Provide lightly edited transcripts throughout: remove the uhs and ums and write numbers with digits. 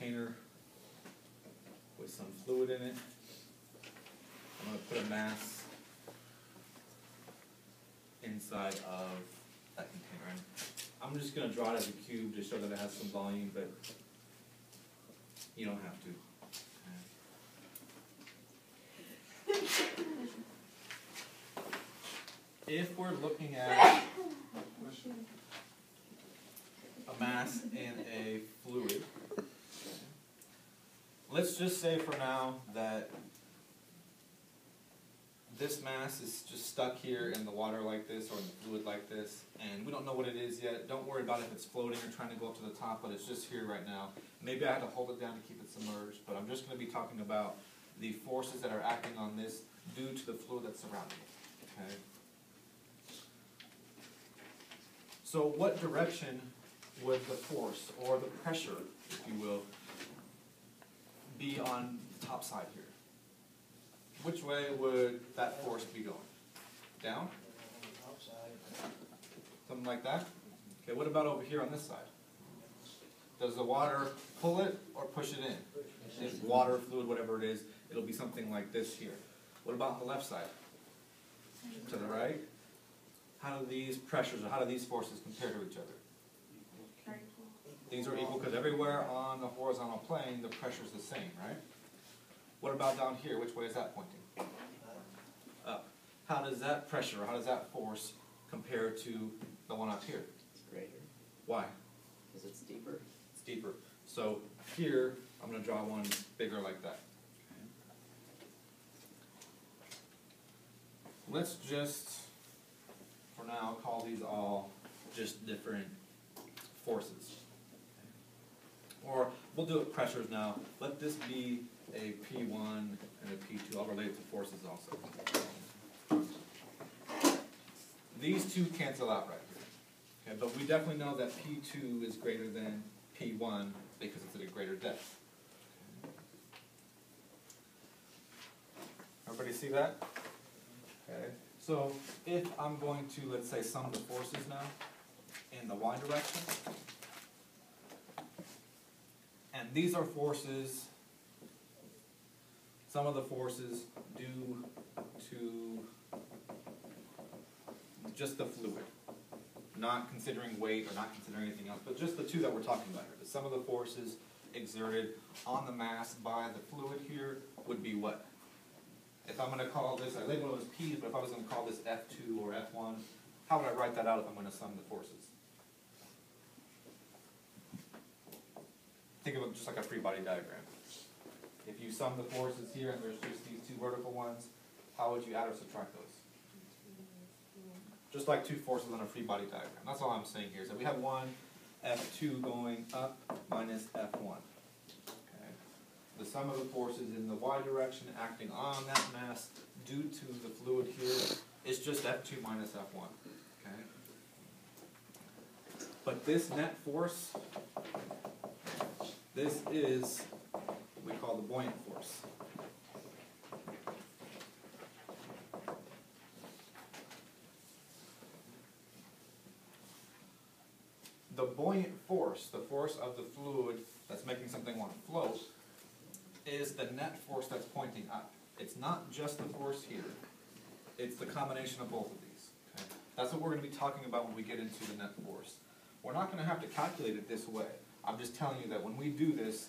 container with some fluid in it. I'm going to put a mass inside of that container. And I'm just going to draw it as a cube to show that it has some volume, but you don't have to. If we're looking at a mass in a fluid, let's just say for now that this mass is just stuck here in the water like this or in the fluid like this, and we don't know what it is yet. Don't worry about if it's floating or trying to go up to the top, but it's just here right now. Maybe I had to hold it down to keep it submerged, but I'm just going to be talking about the forces that are acting on this due to the fluid that's surrounding it. Okay? So what direction would the force, or the pressure, if you will, be on the top side here? Which way would that force be going? Down? Something like that? Okay, what about over here on this side? Does the water pull it or push it in? If water, fluid, whatever it is, it'll be something like this here. What about on the left side? To the right? How do these pressures, or how do these forces compare to each other? These are equal because everywhere on the horizontal plane, the pressure is the same, right? What about down here? Which way is that pointing? Up. How does that pressure, how does that force compare to the one up here? It's greater. Why? Because it's deeper. It's deeper. So here, I'm going to draw one bigger like that. Okay. Let's just, for now, call these all just different forces. Or we'll do it pressures now. Let this be a P1 and a P2. I'll relate it to forces also. These two cancel out right here. Okay, but we definitely know that P2 is greater than P1 because it's at a greater depth. Everybody see that? Okay. So if I'm going to, let's say, sum the forces now in the y direction, and these are forces, some of the forces due to just the fluid, not considering weight or not considering anything else, but just the two that we're talking about here. Some of the forces exerted on the mass by the fluid here would be what? If I'm going to call this, I label it as P's, but if I was going to call this F2 or F1, how would I write that out if I'm going to sum the forces? Think of it just like a free body diagram. If you sum the forces here and there's just these two vertical ones, how would you add or subtract those? Just like two forces on a free body diagram. That's all I'm saying here, is that we have one F2 going up minus F1. Okay. The sum of the forces in the y direction acting on that mass due to the fluid here is just F2 minus F1. Okay. But this net force, this is what we call the buoyant force. The buoyant force, the force of the fluid that's making something want to float, is the net force that's pointing up. It's not just the force here, it's the combination of both of these. Okay? That's what we're going to be talking about when we get into the net force. We're not going to have to calculate it this way. I'm just telling you that when we do this,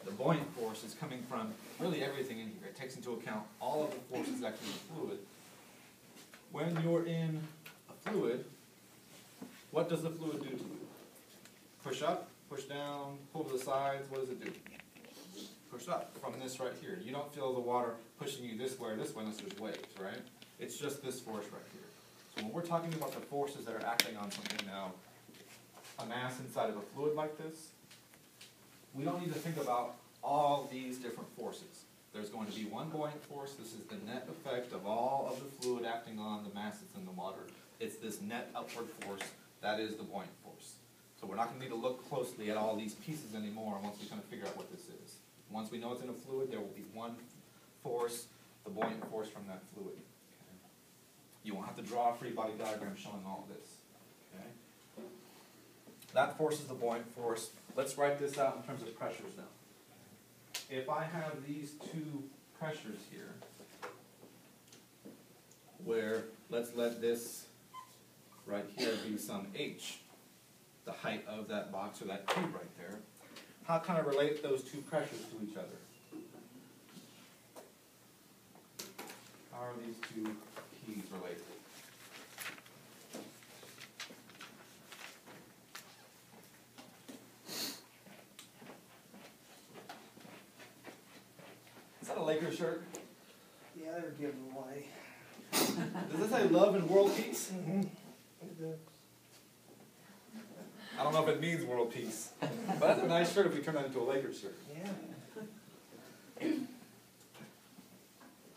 the buoyant force is coming from really everything in here. It takes into account all of the forces acting in the fluid. When you're in a fluid, what does the fluid do to you? Push up, push down, pull to the sides, what does it do? Push up from this right here. You don't feel the water pushing you this way or this way unless there's waves, right? It's just this force right here. So when we're talking about the forces that are acting on something now, a mass inside of a fluid like this, we don't need to think about all these different forces. There's going to be one buoyant force. This is the net effect of all of the fluid acting on the mass that's in the water. It's this net upward force that is the buoyant force. So we're not going to need to look closely at all these pieces anymore once we kind of figure out what this is. Once we know it's in a fluid, there will be one force, the buoyant force from that fluid. Okay. You won't have to draw a free body diagram showing all of this. Okay. That force is the buoyant force. Let's write this out in terms of pressures now. If I have these two pressures here, where let's let this right here be some h, the height of that box or that cube right there, how can I relate those two pressures to each other? How are these two P's related? Is that a Lakers shirt? Yeah, they're giving away. Does this say love and world peace? Mm-hmm. I don't know if it means world peace. But that's a nice shirt if we turn that into a Lakers shirt. Yeah.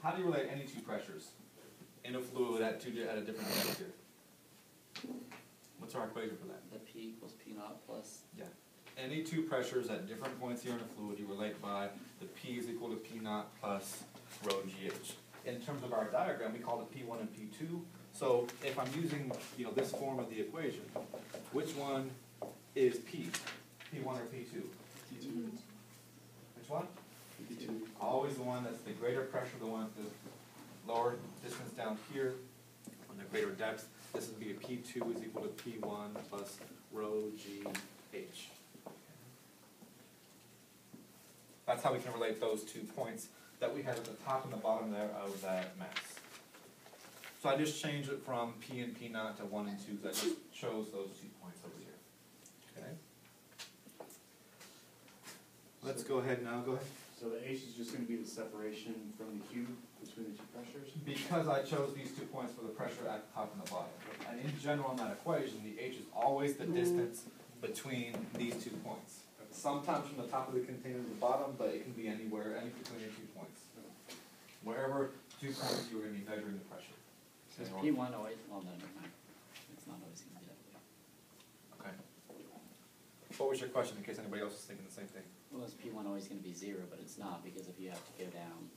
How do you relate any two pressures in a fluid at a different temperature? What's our equation for that? The P equals P naught plus. Yeah. Any two pressures at different points here in a fluid you relate by the P is equal to P naught plus rho GH. In terms of our diagram, we call it P1 and P2. So if I'm using this form of the equation, which one is P? P1 or P2? P2. Which one? P2. Always the one that's the greater pressure, the one at the lower distance down here, on the greater depth. This would be a P2 is equal to P1 plus rho GH. That's how we can relate those 2 points that we had at the top and the bottom there of that mass. So I just changed it from P and P naught to 1 and 2 because I just chose those 2 points over here. Okay. Let's go ahead now. Go ahead. So the H is just going to be the separation from the cube between the two pressures? Because I chose these 2 points for the pressure at the top and the bottom. And in general in that equation, the H is always the distance between these 2 points. Sometimes from the top of the container to the bottom, but it can be anywhere, any between the 2 points. Wherever 2 points you're going to be measuring the pressure. So is P1 always, well no, never mind. It's not always going to be that way. Okay. What was your question in case anybody else is thinking the same thing? Well, is P1 always going to be 0, but it's not, because if you have to go down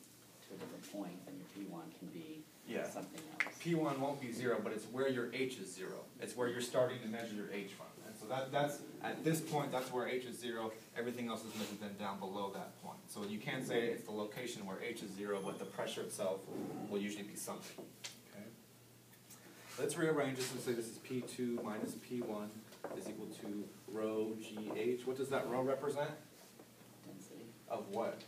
to a different point, then your P1 can be something else. P1 won't be 0, but it's where your H is 0. It's where you're starting to measure your H from. And so that's at this point, that's where H is 0. Everything else is measured then down below that point. So you can't say it's the location where H is 0, but the pressure itself will usually be something. Okay. Let's rearrange this and say this is P2 minus P1 is equal to rho GH. What does that rho represent? Density. Of what?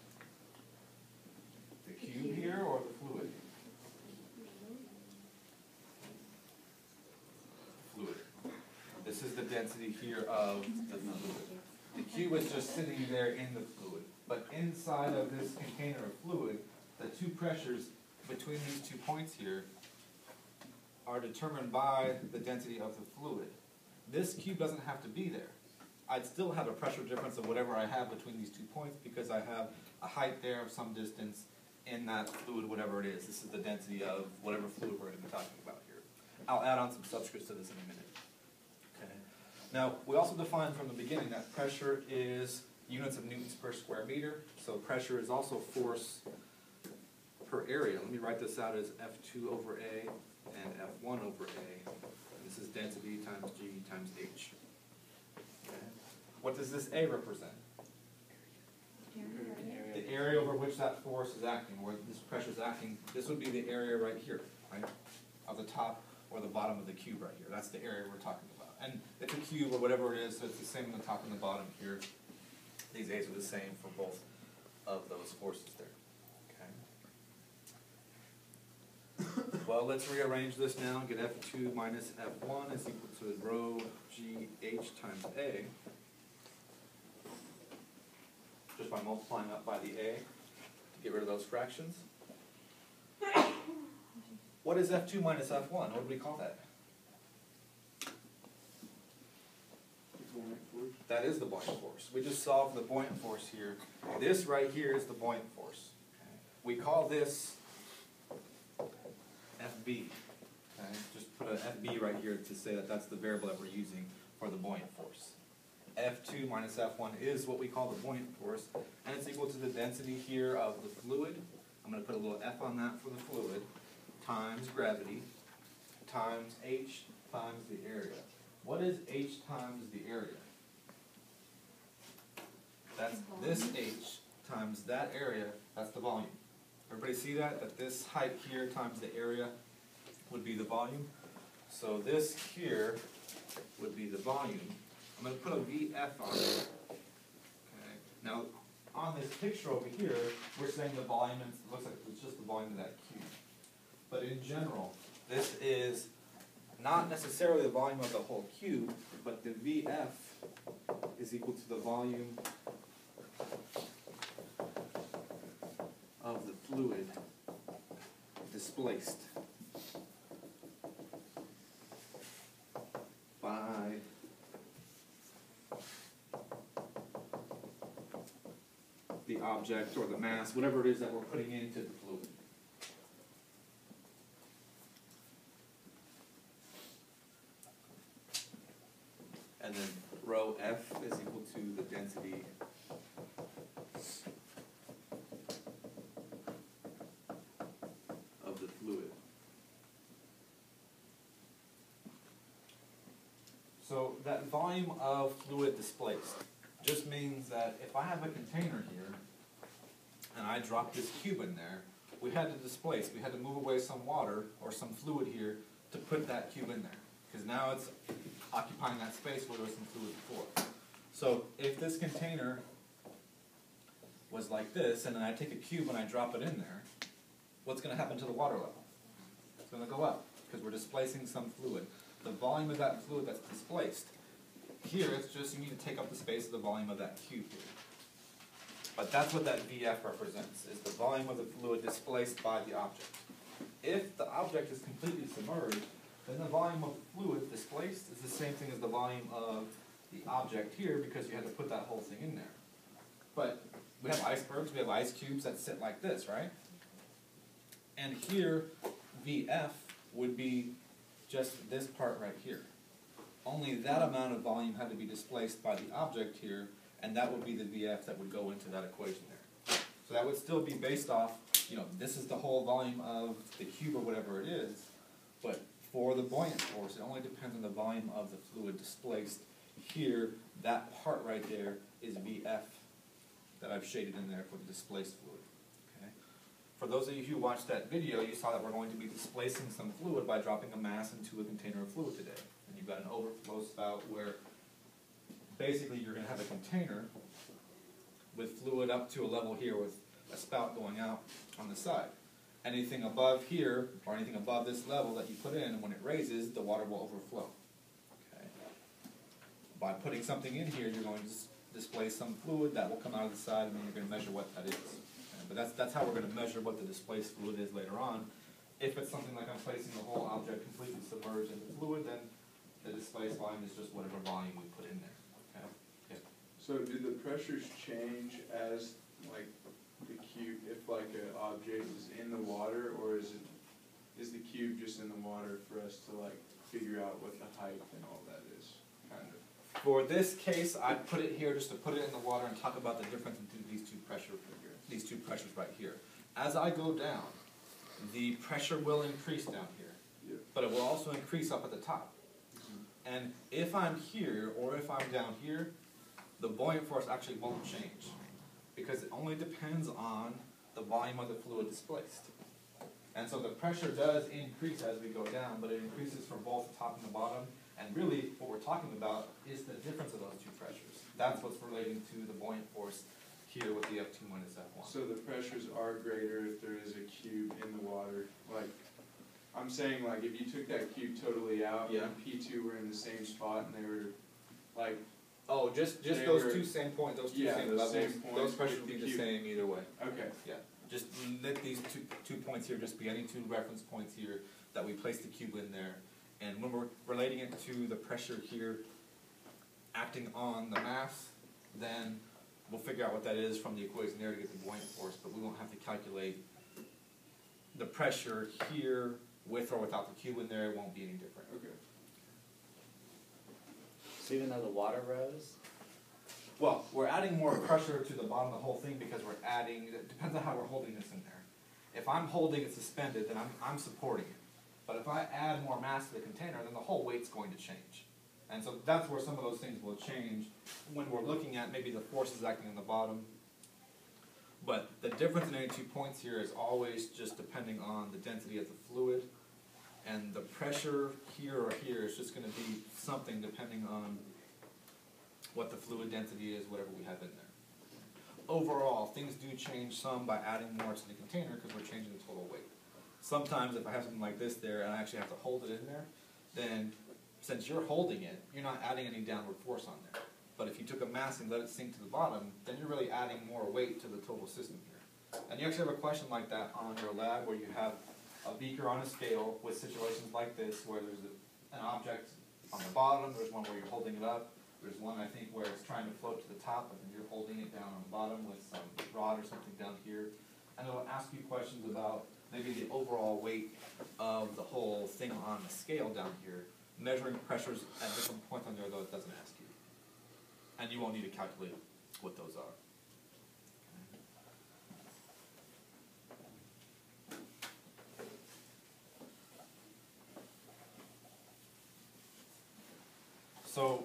The cube here or the fluid? Fluid. This is the density here of the fluid. The cube is just sitting there in the fluid. But inside of this container of fluid, the 2 pressures between these 2 points here are determined by the density of the fluid. This cube doesn't have to be there. I'd still have a pressure difference of whatever I have between these 2 points because I have a height there of some distance in that fluid, whatever it is. This is the density of whatever fluid we're going to be talking about here. I'll add on some subscripts to this in a minute. Okay. Now, we also defined from the beginning that pressure is units of newtons per square meter. So pressure is also force per area. Let me write this out as F2 over A and F1 over A. And this is density times G times H. Okay. What does this A represent? The area over which that force is acting, where this pressure is acting. This would be the area right here, right? Of the top or the bottom of the cube right here. That's the area we're talking about. And it's a cube or whatever it is, so it's the same on the top and the bottom here. These A's are the same for both of those forces there. Okay. Well, let's rearrange this now and get F2 minus F1 is equal to rho GH times A. Just by multiplying up by the A to get rid of those fractions. What is F2 minus F1? What do we call that? That is the buoyant force. We just solved the buoyant force here. This right here is the buoyant force. Okay. We call this FB. Okay. Just put an FB right here to say that that's the variable that we're using for the buoyant force. F2 minus F1 is what we call the buoyant force, and it's equal to the density here of the fluid. I'm going to put a little F on that for the fluid, times gravity, times H times the area. What is H times the area? this h times that area, that's the volume. Everybody see that? That this height here times the area would be the volume. So this here would be the volume. I'm going to put a VF on it. Okay. Now, on this picture over here, we're saying the volume, it looks like it's just the volume of that cube. But in general, this is not necessarily the volume of the whole cube, but the VF is equal to the volume of the fluid displaced by the object or the mass, whatever it is that we're putting into the fluid. And then rho F is equal to the density of the fluid. So that volume of fluid displaced just means that if I have a container here and I drop this cube in there, we had to displace, we had to move away some water or some fluid here to put that cube in there. Because now it's occupying that space where there was some fluid before. So if this container was like this, and then I take a cube and I drop it in there, what's going to happen to the water level? It's going to go up, because we're displacing some fluid. The volume of that fluid that's displaced, here it's just you need to take up the space of the volume of that cube here. But that's what that VF represents, is the volume of the fluid displaced by the object. If the object is completely submerged, then the volume of fluid displaced is the same thing as the volume of the object here, because you had to put that whole thing in there. But we have icebergs, we have ice cubes that sit like this, right? And here, VF would be just this part right here. Only that amount of volume had to be displaced by the object here, and that would be the VF that would go into that equation there. So that would still be based off, this is the whole volume of the cube or whatever it is, but for the buoyant force, it only depends on the volume of the fluid displaced. Here, that part right there is VF that I've shaded in there for the displaced fluid. Okay? For those of you who watched that video, you saw that we're going to be displacing some fluid by dropping a mass into a container of fluid today. And you've got an overflow spout where basically you're going to have a container with fluid up to a level here with a spout going out on the side. Anything above here, or anything above this level that you put in, when it raises, the water will overflow. Okay. By putting something in here, you're going to displace some fluid that will come out of the side, and then you're going to measure what that is. Okay. But that's how we're going to measure what the displaced fluid is later on. If it's something like I'm placing the whole object completely submerged in the fluid, then the displaced volume is just whatever volume we put in there. Okay. Yeah. So do the pressures change as, like, the cube, if like an object is in the water, or is the cube just in the water for us to like figure out what the height and all that is, kind of? For this case, I put it here just to put it in the water and talk about the difference between these two pressures right here. As I go down, the pressure will increase down here, Yeah. but it will also increase up at the top. Mm-hmm. And if I'm here or if I'm down here, the buoyant force actually won't change, because it only depends on the volume of the fluid displaced. And so the pressure does increase as we go down, but it increases from both the top and the bottom. And really, what we're talking about is the difference of those two pressures. That's what's relating to the buoyant force here with the F2 minus F1. So the pressures are greater if there is a cube in the water. Like, I'm saying, like, if you took that cube totally out, Yeah. and P2 were in the same spot, and they were, like, Oh, just They those were- two same points, those two yeah, same those levels, same points those pressures with would be the the cube. same either way. okay. Yeah, just let these two points here just be any two reference points here that we place the cube in there. And when we're relating it to the pressure here acting on the mass, then we'll figure out what that is from the equation there to get the buoyant force, but we won't have to calculate the pressure here with or without the cube in there. It won't be any different. Okay. So even though the water rose, Well, we're adding more pressure to the bottom of the whole thing because we're adding, it depends on how we're holding this in there. If I'm holding it suspended, then I'm supporting it. But if I add more mass to the container, then the whole weight's going to change. And so that's where some of those things will change when we're looking at maybe the forces acting on the bottom. But the difference in any 2 points here is always just depending on the density of the fluid, and the pressure here or here is just going to be something depending on what the fluid density is, whatever we have in there. Overall, things do change some by adding more to the container because we're changing the total weight. Sometimes if I have something like this there and I actually have to hold it in there, then since you're holding it, you're not adding any downward force on there. But if you took a mass and let it sink to the bottom, then you're really adding more weight to the total system here. And you actually have a question like that on your lab where you have a beaker on a scale with situations like this where there's an object on the bottom, there's one where you're holding it up, there's one I think where it's trying to float to the top and you're holding it down on the bottom with some rod or something down here. And it'll ask you questions about maybe the overall weight of the whole thing on the scale down here. Measuring pressures at different points on there, though, it doesn't ask you. And you won't need to calculate what those are. So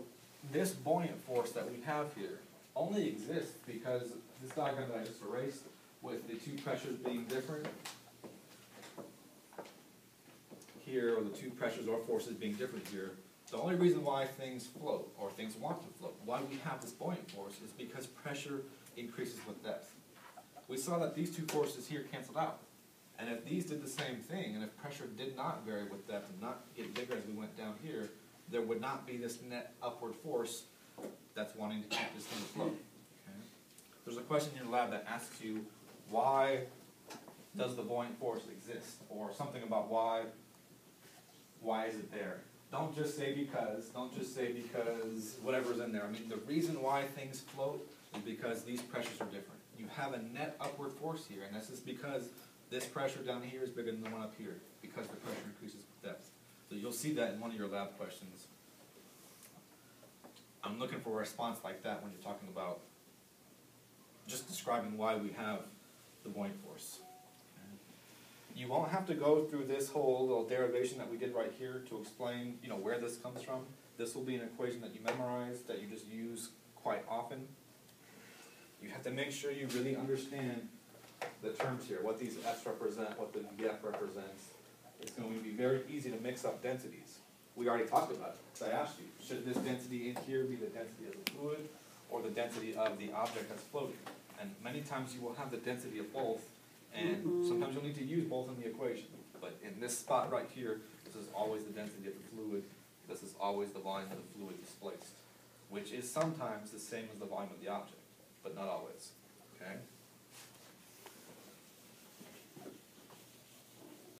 this buoyant force that we have here only exists because this diagram that I just erased with the two pressures being different here, or the two pressures or forces being different here, the only reason why things float, or things want to float, why we have this buoyant force, is because pressure increases with depth. We saw that these two forces here canceled out. And if these did the same thing, and if pressure did not vary with depth and not get bigger as we went down here, there would not be this net upward force that's wanting to keep this thing afloat. Okay? There's a question in your lab that asks you, why does the buoyant force exist? Or something about why is it there? Don't just say because, don't just say because whatever's in there. I mean, the reason why things float is because these pressures are different. You have a net upward force here, and this is because this pressure down here is bigger than the one up here, because the pressure increases with depth. So you'll see that in one of your lab questions. I'm looking for a response like that when you're talking about just describing why we have the buoyant force. You won't have to go through this whole little derivation that we did right here to explain, where this comes from. This will be an equation that you memorize, that you just use quite often. You have to make sure you really understand the terms here, what these F's represent, what the F represents. It's going to be very easy to mix up densities. We already talked about it. So I asked you, should this density in here be the density of the fluid or the density of the object that's floating? And many times you will have the density of both, and sometimes you'll need to use both in the equation. But in this spot right here, this is always the density of the fluid. This is always the volume of the fluid displaced, which is sometimes the same as the volume of the object, but not always.